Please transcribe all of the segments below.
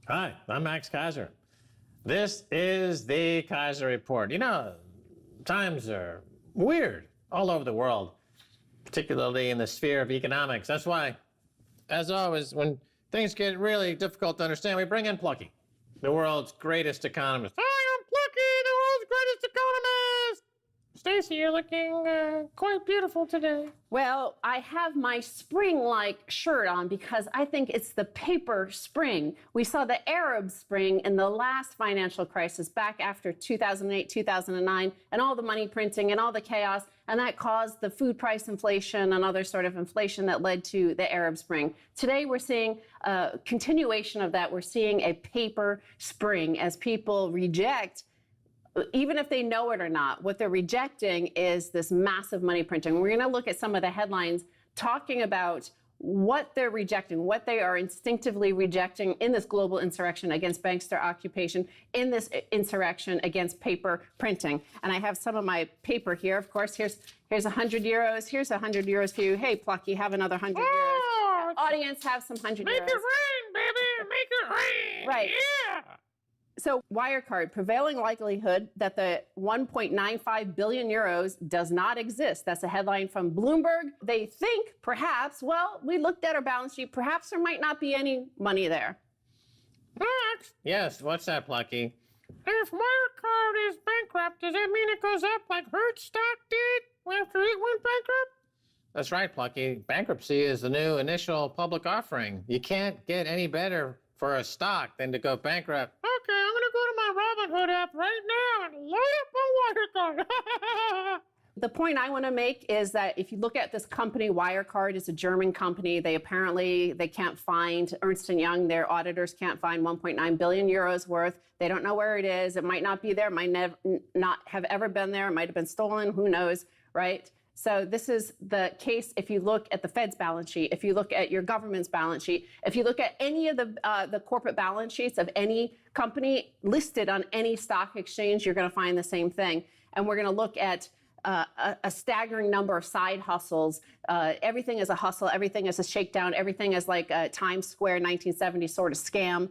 Hi, I'm Max Keiser. This is the Keiser Report. You know, times are weird all over the world, particularly in the sphere of economics. That's why, as always, when things get really difficult to understand, we bring in Plucky, the world's greatest economist. Hi, I'm Plucky, the world's greatest economist. Stacy, you're looking quite beautiful today. Well, I have my spring-like shirt on because I think it's the paper spring. We saw the Arab Spring in the last financial crisis back after 2008, 2009, and all the money printing and all the chaos, and that caused the food price inflation and other sort of inflation that led to the Arab Spring. Today, we're seeing a continuation of that. We're seeing a paper spring as people reject, even if they know it or not, what they're rejecting is this massive money printing. We're going to look at some of the headlines talking about what they're rejecting, what they are instinctively rejecting in this global insurrection against bankster occupation, in this insurrection against paper printing. And I have some of my paper here. Of course, here's 100 euros. Here's 100 euros for you. Hey, Plucky, have another 100 euros. Audience, have some 100 euros. Make it rain, baby. Make it rain. Right. Yeah. So Wirecard, prevailing likelihood that the 1.95 billion euros does not exist. That's a headline from Bloomberg. They think perhaps, well, we looked at our balance sheet, perhaps there might not be any money there. Max? Yes, what's that, Plucky? If Wirecard is bankrupt, does that mean it goes up like Hertz stock did after it went bankrupt? That's right, Plucky. Bankruptcy is the new initial public offering. You can't get any better for a stock than to go bankrupt. Okay, I'm gonna go to my Robinhood app right now and load up a Wirecard. The point I want to make is that if you look at this company, Wirecard is a German company. They can't find, Ernst & Young, their auditors can't find 1.9 billion euros worth. They don't know where it is. It might not be there, might not have ever been there. It might have been stolen, who knows, right? So this is the case if you look at the Fed's balance sheet, if you look at your government's balance sheet, if you look at any of the corporate balance sheets of any company listed on any stock exchange, you're going to find the same thing. And we're going to look at a staggering number of side hustles. Everything is a hustle. Everything is a shakedown. Everything is like a Times Square 1970 sort of scam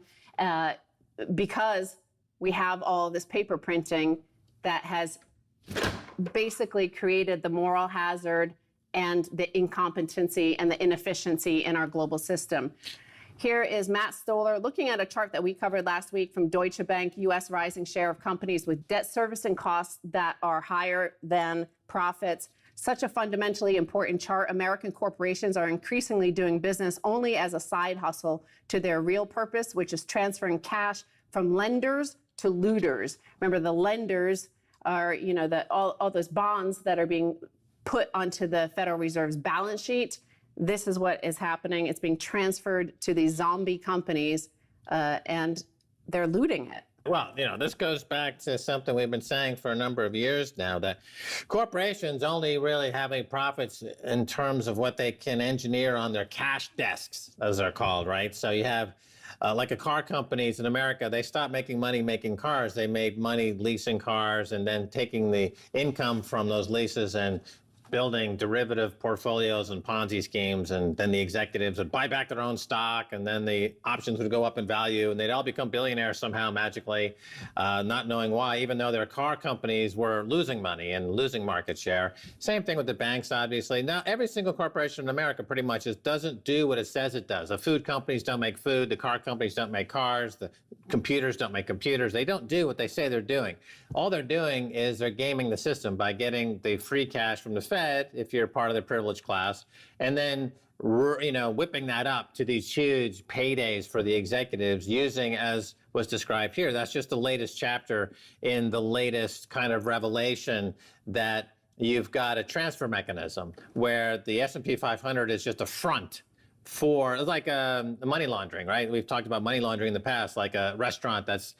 because we have all this paper printing that has basically created the moral hazard and the incompetency and the inefficiency in our global system. Here is Matt Stoller looking at a chart that we covered last week from Deutsche Bank, U.S. rising share of companies with debt servicing costs that are higher than profits. Such a fundamentally important chart. American corporations are increasingly doing business only as a side hustle to their real purpose, which is transferring cash from lenders to looters. Remember, the lenders are, you know, all those bonds that are being put onto the Federal Reserve's balance sheet. This is what is happening. It's being transferred to these zombie companies, and they're looting it. Well, you know, this goes back to something we've been saying for a number of years now, that corporations only really have any profits in terms of what they can engineer on their cash desks, as they're called, right? So you have like a car companies in America, they stopped making money making cars. They made money leasing cars and then taking the income from those leases and building derivative portfolios and Ponzi schemes, and then the executives would buy back their own stock, and then the options would go up in value, and they'd all become billionaires somehow magically, not knowing why, even though their car companies were losing money and losing market share. Same thing with the banks, obviously. Now, every single corporation in America pretty much doesn't do what it says it does. The food companies don't make food, the car companies don't make cars, the computers don't make computers. They don't do what they say they're doing. All they're doing is they're gaming the system by getting the free cash from the Fed, if you're part of the privileged class, and then, you know, whipping that up to these huge paydays for the executives using, as was described here. That's just the latest chapter in the latest kind of revelation that you've got a transfer mechanism where the S&P 500 is just a front for, like money laundering, right? We've talked about money laundering in the past, like a restaurant that's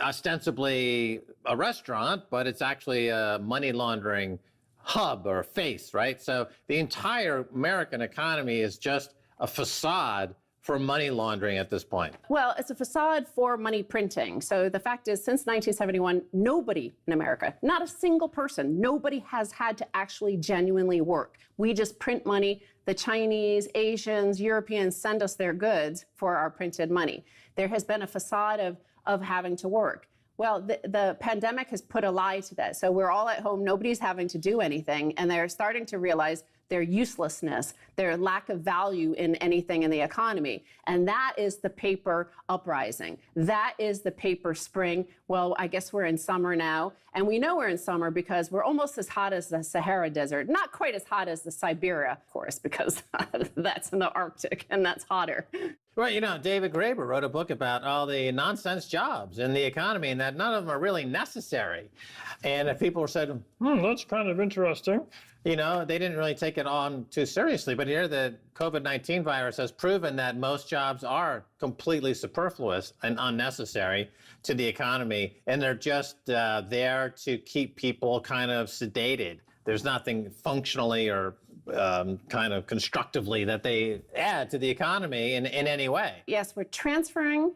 ostensibly a restaurant, but it's actually a money laundering hub or face, right? So the entire American economy is just a facade for money laundering at this point. Well, it's a facade for money printing. So the fact is, since 1971, nobody in America, not a single person, nobody has had to actually genuinely work. We just print money. The Chinese, Asians, Europeans send us their goods for our printed money. there has been a facade of having to work. Well, the pandemic has put a lie to that. So we're all at home, nobody's having to do anything, and they're starting to realize their uselessness, their lack of value in anything in the economy. And that is the paper uprising. That is the paper spring. Well, I guess we're in summer now. And we know we're in summer because we're almost as hot as the Sahara Desert. Not quite as hot as the Siberia, of course, because that's in the Arctic and that's hotter. Well, you know, David Graeber wrote a book about all the nonsense jobs in the economy and that none of them are really necessary. And if people said, that's kind of interesting, you know, they didn't really take it on too seriously. But here the COVID-19 virus has proven that most jobs are completely superfluous and unnecessary to the economy. And they're just there to keep people kind of sedated. There's nothing functionally or kind of constructively that they add to the economy in any way. Yes, we're transferring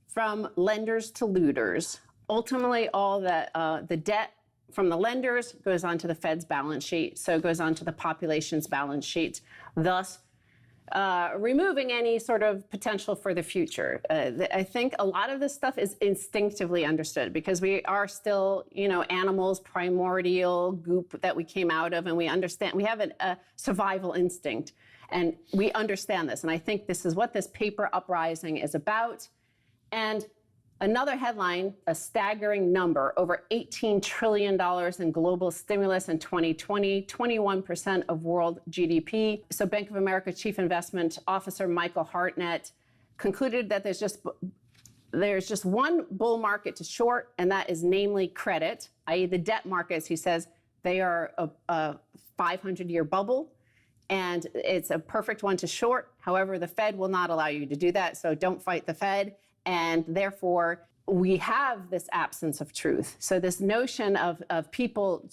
from lenders to looters. Ultimately, all the debt from the lenders goes onto the Fed's balance sheet, so it goes onto the population's balance sheet, thus removing any sort of potential for the future. I think a lot of this stuff is instinctively understood because we are still, you know, animals, primordial goop that we came out of, and we understand, we have a survival instinct, and we understand this. And I think this is what this paper uprising is about. And another headline, a staggering number, over $18 trillion in global stimulus in 2020, 21% of world GDP. So Bank of America Chief Investment Officer Michael Hartnett concluded that there's just one bull market to short, and that is namely credit, i.e. the debt markets. He says they are a 500-year bubble, and it's a perfect one to short. However, the Fed will not allow you to do that, so don't fight the Fed. And therefore, we have this absence of truth. So this notion of people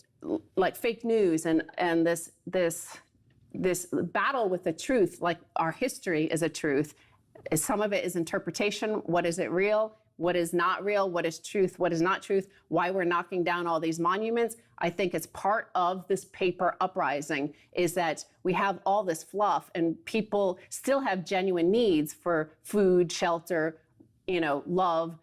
like fake news and this battle with the truth, like our history is a truth. Some of it is interpretation. What is it real? What is not real? What is truth? What is not truth? Why we're knocking down all these monuments? I think it's part of this paper uprising is that we have all this fluff and people still have genuine needs for food, shelter, you know, love,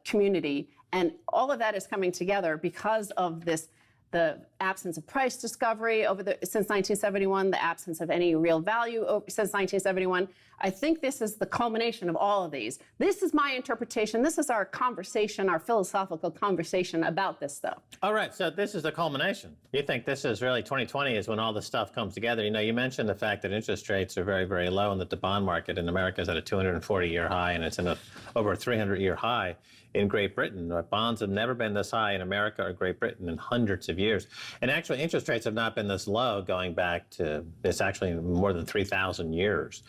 community. And all of that is coming together because of the absence of price discovery since 1971, the absence of any real value since 1971. I think this is the culmination of all of these. This is my interpretation. This is our conversation, our philosophical conversation about this stuff. All right, so this is the culmination. You think this is really 2020 is when all this stuff comes together. You know, you mentioned the fact that interest rates are very, very low and that the bond market in America is at a 240-year high and it's in over a 300-year high in Great Britain. Bonds have never been this high in America or Great Britain in hundreds of years. And actually, interest rates have not been this low going back to, it's actually more than 3,000 years.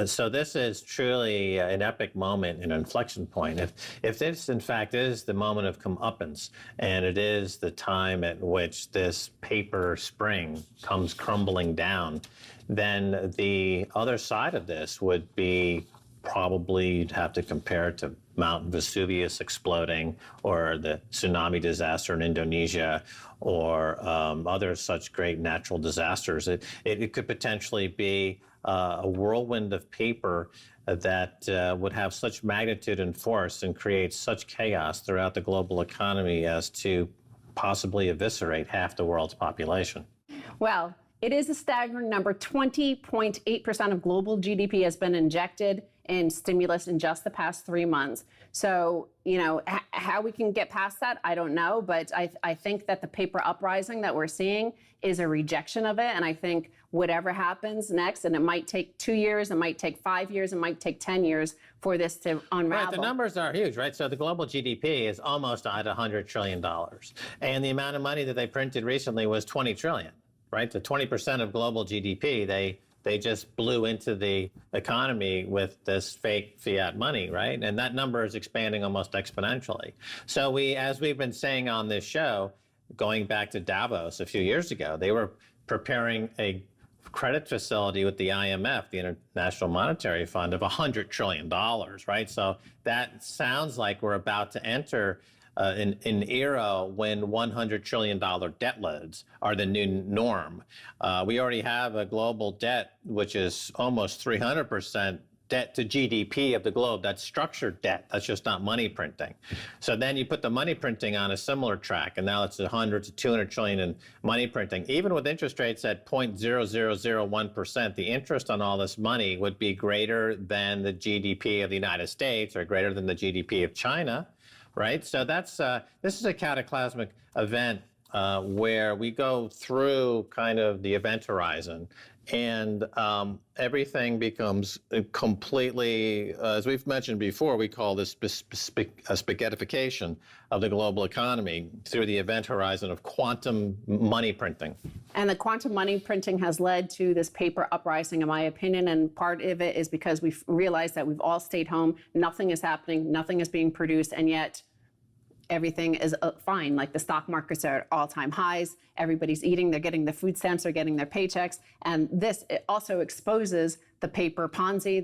So this is truly an epic moment, an inflection point. If this, in fact, is the moment of comeuppance, and it is the time at which this paper spring comes crumbling down, then the other side of this would be probably you'd have to compare it to Mount Vesuvius exploding or the tsunami disaster in Indonesia or other such great natural disasters. It could potentially be a whirlwind of paper that would have such magnitude and force and create such chaos throughout the global economy as to possibly eviscerate half the world's population. Well, it is a staggering number. 20.8% of global GDP has been injected in stimulus in just the past 3 months. So, you know, how we can get past that, I don't know. But I think that the paper uprising that we're seeing is a rejection of it. And I think whatever happens next, and it might take 2 years, it might take 5 years, it might take 10 years for this to unravel. Right, the numbers are huge, right? So the global GDP is almost at $100 trillion. And the amount of money that they printed recently was 20 trillion, right? So 20% of global GDP, they just blew into the economy with this fake fiat money, right? And that number is expanding almost exponentially. So as we've been saying on this show, going back to Davos a few years ago, they were preparing a credit facility with the IMF, the International Monetary Fund, of $100 trillion, right? So that sounds like we're about to enter an era when $100 trillion debt loads are the new norm. We already have a global debt which is almost 300% debt to GDP of the globe. That's structured debt. That's just not money printing. So then you put the money printing on a similar track, and now it's 100 to 200 trillion in money printing. Even with interest rates at 0.0001%, the interest on all this money would be greater than the GDP of the United States or greater than the GDP of China, right? So that's this is a cataclysmic event where we go through kind of the event horizon, and everything becomes completely, as we've mentioned before, we call this spaghettification of the global economy through the event horizon of quantum money printing. And the quantum money printing has led to this paper uprising, in my opinion. And part of it is because we've realized that we've all stayed home, nothing is happening, nothing is being produced, and yet everything is fine. Like the stock markets are at all-time highs. Everybody's eating. They're getting their food stamps. They're getting their paychecks. And this it also exposes the paper Ponzi,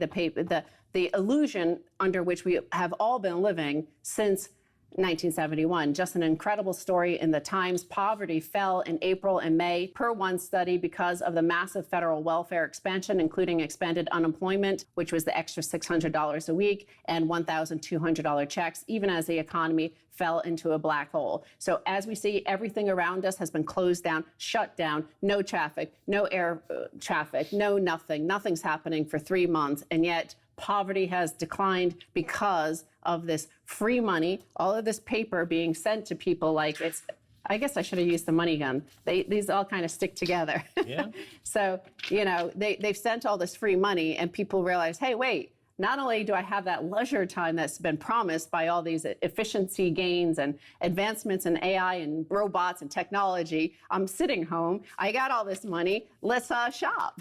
the illusion under which we have all been living since 1971. Just an incredible story in the Times. Poverty fell in April and May per one study because of the massive federal welfare expansion, including expanded unemployment, which was the extra $600 a week and $1,200 checks, even as the economy fell into a black hole. So as we see, everything around us has been closed down, shut down, no traffic, no air traffic, no nothing. Nothing's happening for 3 months. And yet poverty has declined because of this free money, all of this paper being sent to people like it's, I guess I should have used the money gun. These all kind of stick together. Yeah. So, you know, they've sent all this free money and people realize, hey, wait, not only do I have that leisure time that's been promised by all these efficiency gains and advancements in AI and robots and technology, I'm sitting home, I got all this money, let's shop.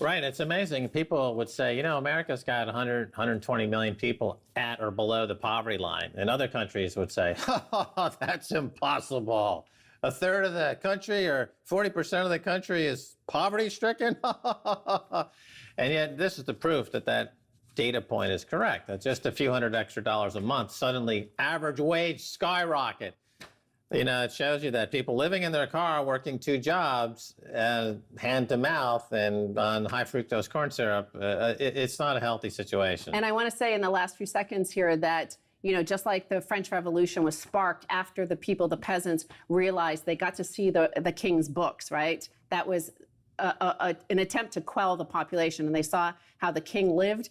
Right. It's amazing. People would say, you know, America's got 120 million people at or below the poverty line. And other countries would say, oh, that's impossible. A third of the country or 40% of the country is poverty stricken. And yet this is the proof that that data point is correct. That's just a few hundred extra dollars a month. Suddenly average wage skyrocket. You know, it shows you that people living in their car, working 2 jobs, hand to mouth and on high fructose corn syrup, it's not a healthy situation. And I want to say in the last few seconds here that, you know, just like the French Revolution was sparked after the people, the peasants, realized they got to see the king's books, right? That was an attempt to quell the population, and they saw how the king lived.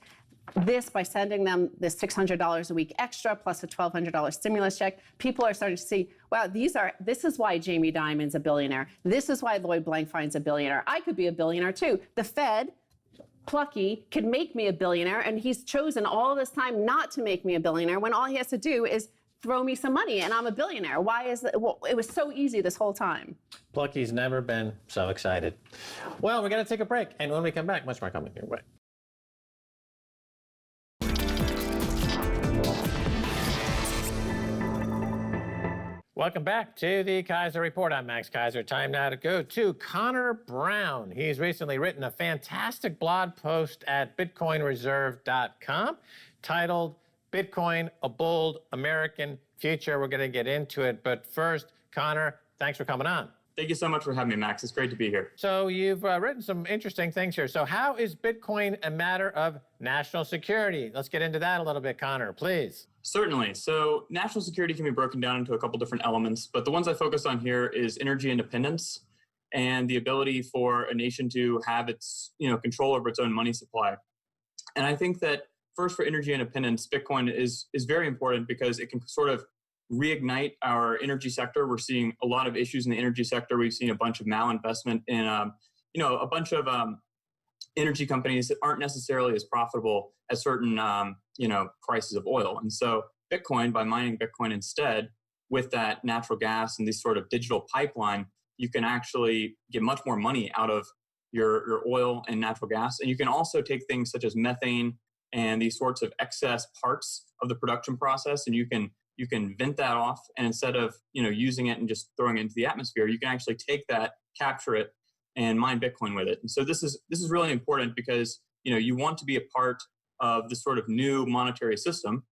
This, by sending them this $600 a week extra plus a $1,200 stimulus check, people are starting to see, wow, this is why Jamie Dimon's a billionaire. This is why Lloyd Blankfein's a billionaire. I could be a billionaire too. The Fed, plucky, could make me a billionaire, and he's chosen all this time not to make me a billionaire when all he has to do is throw me some money and I'm a billionaire. Why is that? Well, it was so easy this whole time. Plucky's never been so excited. Well, we're going to take a break, and when we come back, much more coming your way. Welcome back to the Keiser Report. I'm Max Keiser. Time now to go to Connor Brown. He's recently written a fantastic blog post at bitcoinreserve.com titled Bitcoin, a Bold American Future. We're going to get into it. But first, Connor, thanks for coming on. Thank you so much for having me, Max. It's great to be here. So you've written some interesting things here. So how is Bitcoin a matter of national security? Let's get into that a little bit, Connor, please. Certainly. So national security can be broken down into a couple different elements, but the ones I focus on here is energy independence and the ability for a nation to have its, control over its own money supply. And I think that first, for energy independence, Bitcoin is very important because it can sort of reignite our energy sector. We're seeing a lot of issues in the energy sector. We've seen a bunch of malinvestment in, a bunch of energy companies that aren't necessarily as profitable as certain, prices of oil. And so Bitcoin, by mining Bitcoin instead, with that natural gas and this sort of digital pipeline, you can actually get much more money out of your oil and natural gas. And you can also take things such as methane and these sorts of excess parts of the production process, and you can vent that off, and instead of using it and just throwing it into the atmosphere, you can actually take that, capture it, and mine Bitcoin with it. And so this is really important because you want to be a part of this sort of new monetary system,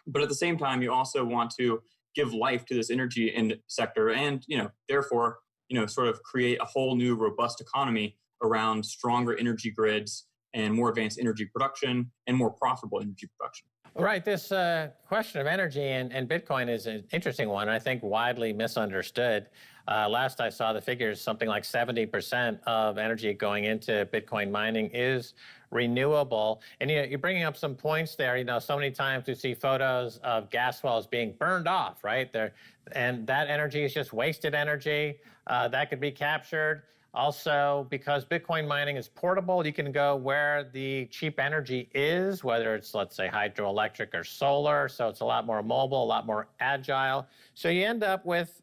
but at the same time you also want to give life to this energy sector, and therefore sort of create a whole new robust economy around stronger energy grids and more advanced energy production and more profitable energy production. Right. This question of energy and Bitcoin is an interesting one. I think widely misunderstood. Last I saw the figures, something like 70% of energy going into Bitcoin mining is renewable. And you're bringing up some points there. So many times we see photos of gas wells being burned off, right? And that energy is just wasted energy that could be captured. Also, because Bitcoin mining is portable, you can go where the cheap energy is, whether it's, let's say, hydroelectric or solar. So it's a lot more mobile, a lot more agile. So you end up with,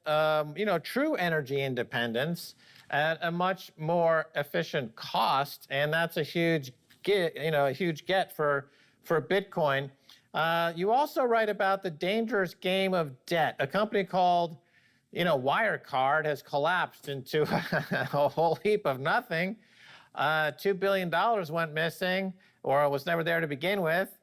true energy independence at a much more efficient cost. And that's a huge get for Bitcoin. You also write about the dangerous game of debt. A company called Wirecard has collapsed into a whole heap of nothing. $2 billion went missing or was never there to begin with.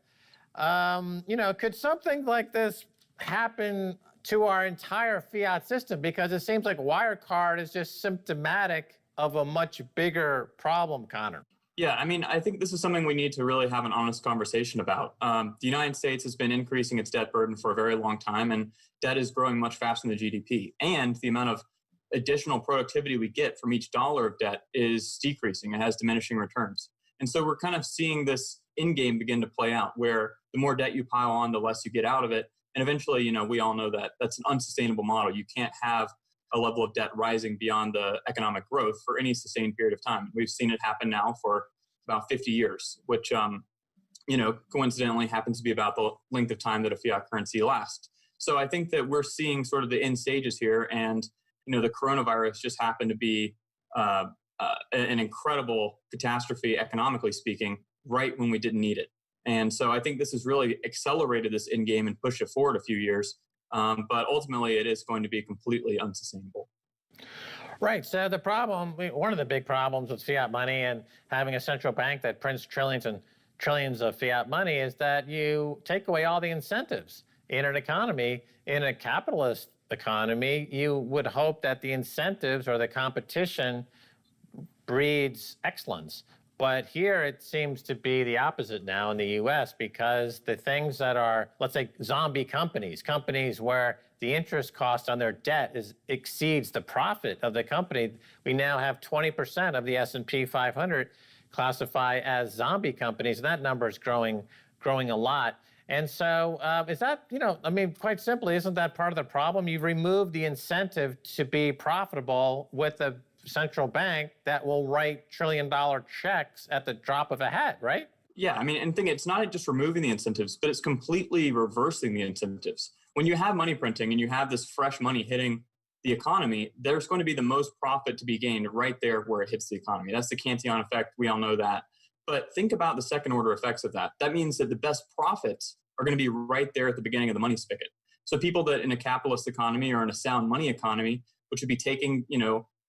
Could something like this happen to our entire fiat system? Because it seems like Wirecard is just symptomatic of a much bigger problem, Connor. Yeah, I think this is something we need to really have an honest conversation about. The United States has been increasing its debt burden for a very long time, and debt is growing much faster than the GDP. And the amount of additional productivity we get from each dollar of debt is decreasing. It has diminishing returns. And so we're kind of seeing this end game begin to play out, where the more debt you pile on, the less you get out of it. And eventually, we all know that that's an unsustainable model. You can't have a level of debt rising beyond the economic growth for any sustained period of time. We've seen it happen now for about 50 years, which, coincidentally happens to be about the length of time that a fiat currency lasts. So I think that we're seeing sort of the end stages here. And, the coronavirus just happened to be an incredible catastrophe, economically speaking, right when we didn't need it. And so I think this has really accelerated this end game and pushed it forward a few years. But ultimately, it is going to be completely unsustainable. Right. So the problem, one of the big problems with fiat money and having a central bank that prints trillions and trillions of fiat money is that you take away all the incentives in an economy. In a capitalist economy, you would hope that the incentives or the competition breeds excellence. But here it seems to be the opposite now in the US, because the things that are, let's say, zombie companies where the interest cost on their debt exceeds the profit of the company, we now have 20% of the S&P 500 classify as zombie companies. And that number is growing a lot. And so is that, quite simply, isn't that part of the problem? You've removed the incentive to be profitable with a central bank that will write trillion-dollar checks at the drop of a hat, right? Yeah, and it's not just removing the incentives, but it's completely reversing the incentives. When you have money printing and you have this fresh money hitting the economy, there's going to be the most profit to be gained right there where it hits the economy. That's the Cantillon effect. We all know that. But think about the second order effects of that. That means that the best profits are going to be right there at the beginning of the money spigot. So people that in a capitalist economy or in a sound money economy, which would be taking,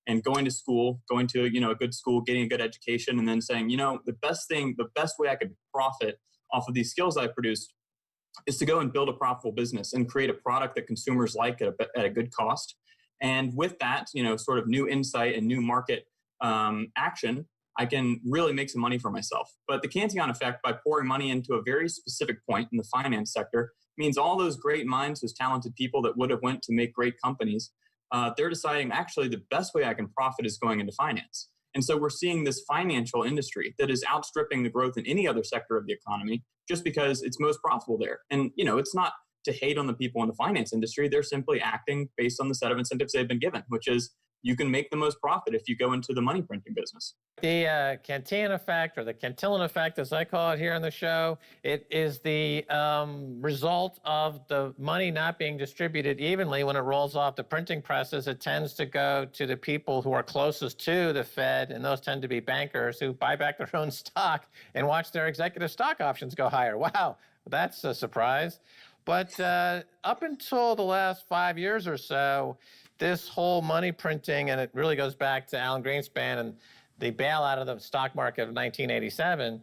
and going to school, going to, a good school, getting a good education, and then saying, the best way I could profit off of these skills I produced is to go and build a profitable business and create a product that consumers like at a good cost. And with that, sort of new insight and new market action, I can really make some money for myself. But the Cantillon effect, by pouring money into a very specific point in the finance sector, means all those great minds, those talented people that would have went to make great companies, they're deciding actually the best way I can profit is going into finance. And so we're seeing this financial industry that is outstripping the growth in any other sector of the economy just because it's most profitable there. And, it's not to hate on the people in the finance industry. They're simply acting based on the set of incentives they've been given, which is you can make the most profit if you go into the money printing business. The Cantillon effect, or the Cantillon effect, as I call it here on the show, it is the result of the money not being distributed evenly. When it rolls off the printing presses, it tends to go to the people who are closest to the Fed, and those tend to be bankers who buy back their own stock and watch their executive stock options go higher. Wow, that's a surprise. But up until the last 5 years or so, this whole money printing, and it really goes back to Alan Greenspan and the bailout of the stock market of 1987,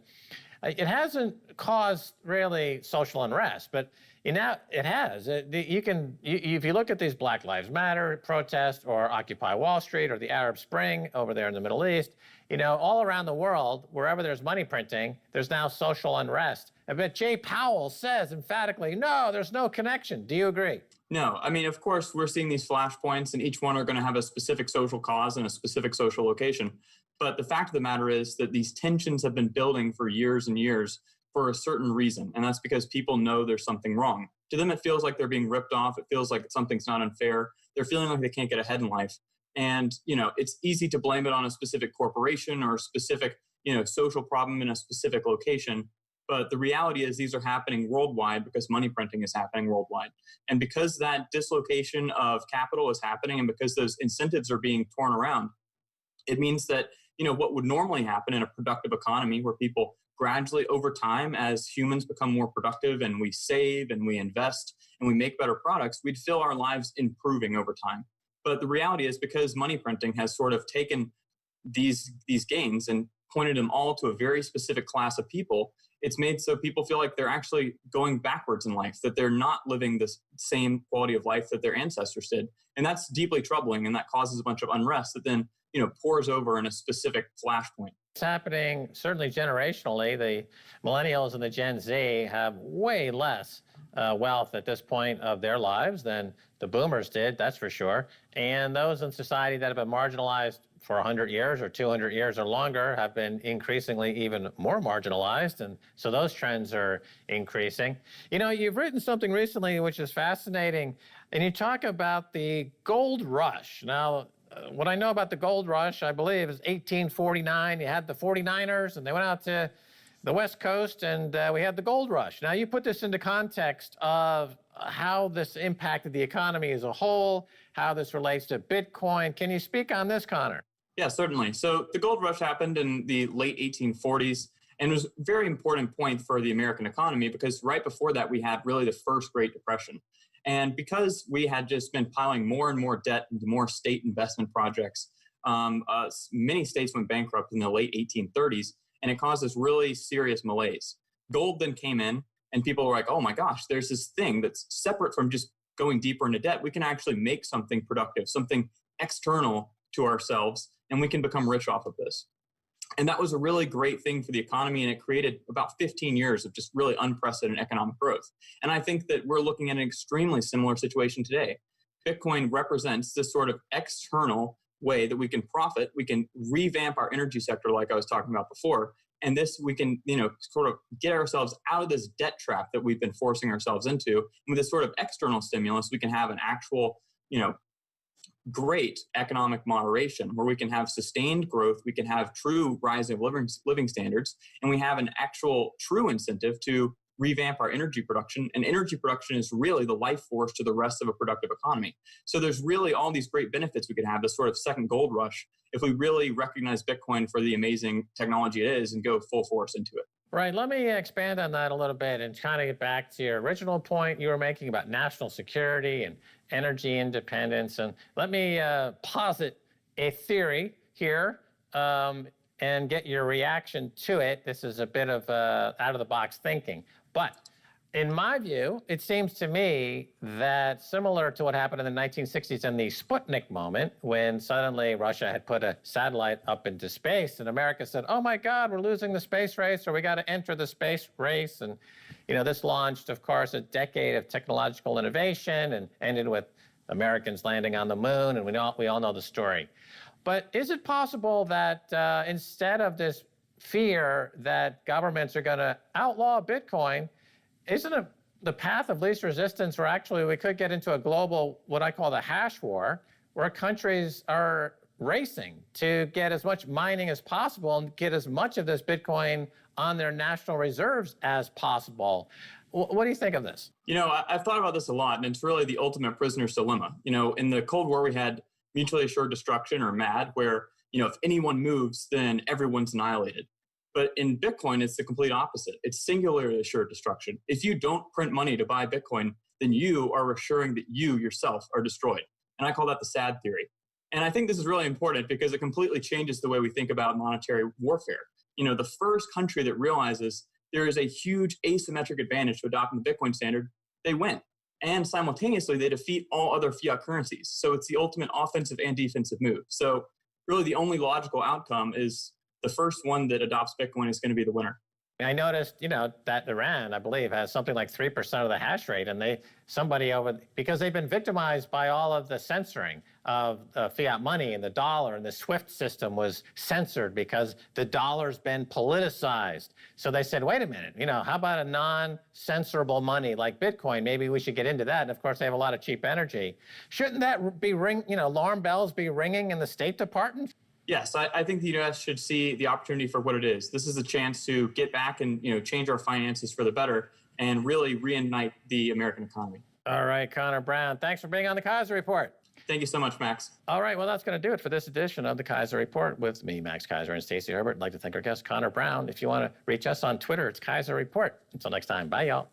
it hasn't caused really social unrest, but It has. If you look at these Black Lives Matter protests or Occupy Wall Street or the Arab Spring over there in the Middle East, all around the world, wherever there's money printing, there's now social unrest. But Jay Powell says emphatically, no, there's no connection. Do you agree? No, I mean, of course, we're seeing these flashpoints, and each one are going to have a specific social cause and a specific social location. But the fact of the matter is that these tensions have been building for years and years for a certain reason. And that's because people know there's something wrong. To them, it feels like they're being ripped off. It feels like something's not unfair. They're feeling like they can't get ahead in life. And, it's easy to blame it on a specific corporation or a specific, social problem in a specific location. But the reality is these are happening worldwide because money printing is happening worldwide. And because that dislocation of capital is happening and because those incentives are being torn around, it means that, what would normally happen in a productive economy where people gradually over time, as humans become more productive and we save and we invest and we make better products, we'd feel our lives improving over time. But the reality is because money printing has sort of taken these gains and pointed them all to a very specific class of people, it's made so people feel like they're actually going backwards in life, that they're not living the same quality of life that their ancestors did. And that's deeply troubling, and that causes a bunch of unrest that then, pours over in a specific flashpoint. It's happening certainly generationally. The millennials and the Gen Z have way less wealth at this point of their lives than the boomers did, that's for sure. And those in society that have been marginalized for 100 years or 200 years or longer have been increasingly even more marginalized. And so those trends are increasing. You've written something recently which is fascinating, and you talk about the gold rush. Now, what I know about the gold rush, I believe, is 1849. You had the 49ers, and they went out to the West Coast, and we had the gold rush. Now, you put this into context of how this impacted the economy as a whole, how this relates to Bitcoin. Can you speak on this, Connor? Yeah, certainly. So the gold rush happened in the late 1840s, and it was a very important point for the American economy because right before that, we had really the first Great Depression. And because we had just been piling more and more debt into more state investment projects, many states went bankrupt in the late 1830s, and it caused this really serious malaise. Gold then came in, and people were like, oh my gosh, there's this thing that's separate from just going deeper into debt. We can actually make something productive, something external to ourselves, and we can become rich off of this. And that was a really great thing for the economy, and it created about 15 years of just really unprecedented economic growth. And I think that we're looking at an extremely similar situation today. Bitcoin represents this sort of external way that we can profit. We can revamp our energy sector like I was talking about before. And this, we can, sort of get ourselves out of this debt trap that we've been forcing ourselves into. And with this sort of external stimulus, we can have an actual, great economic moderation where we can have sustained growth, we can have true rising of living standards, and we have an actual true incentive to revamp our energy production. And energy production is really the life force to the rest of a productive economy. So there's really all these great benefits we could have, this sort of second gold rush, if we really recognize Bitcoin for the amazing technology it is and go full force into it. Right. Let me expand on that a little bit and kind of get back to your original point you were making about national security and energy independence. And let me posit a theory here and get your reaction to it. This is a bit of out-of-the-box thinking. But in my view, it seems to me that similar to what happened in the 1960s and the Sputnik moment, when suddenly Russia had put a satellite up into space and America said, oh my God, we're losing the space race, or we got to enter the space race. And, this launched, of course, a decade of technological innovation and ended with Americans landing on the moon. And we all know the story. But is it possible that instead of this fear that governments are going to outlaw Bitcoin, isn't it the path of least resistance where actually we could get into a global, what I call the hash war, where countries are racing to get as much mining as possible and get as much of this Bitcoin on their national reserves as possible? What do you think of this? I've thought about this a lot, and it's really the ultimate prisoner's dilemma. In the Cold War, we had mutually assured destruction, or MAD, where, if anyone moves, then everyone's annihilated. But in Bitcoin, it's the complete opposite. It's singularly assured destruction. If you don't print money to buy Bitcoin, then you are assuring that you yourself are destroyed. And I call that the SAD theory. And I think this is really important because it completely changes the way we think about monetary warfare. The first country that realizes there is a huge asymmetric advantage to adopting the Bitcoin standard, they win. And simultaneously, they defeat all other fiat currencies. So it's the ultimate offensive and defensive move. So really the only logical outcome is the first one that adopts Bitcoin is going to be the winner. I noticed, that Iran, I believe, has something like 3% of the hash rate, and because they've been victimized by all of the censoring of fiat money and the dollar, and the SWIFT system was censored because the dollar's been politicized. So they said, wait a minute, how about a non-censorable money like Bitcoin? Maybe we should get into that. And of course, they have a lot of cheap energy. Shouldn't that be alarm bells be ringing in the State Department? Yes, I think the U.S. should see the opportunity for what it is. This is a chance to get back and change our finances for the better and really reignite the American economy. All right, Connor Brown, thanks for being on the Keiser Report. Thank you so much, Max. All right, well, that's going to do it for this edition of the Keiser Report with me, Max Keiser, and Stacy Herbert. I'd like to thank our guest, Connor Brown. If you want to reach us on Twitter, it's Keiser Report. Until next time, bye, y'all.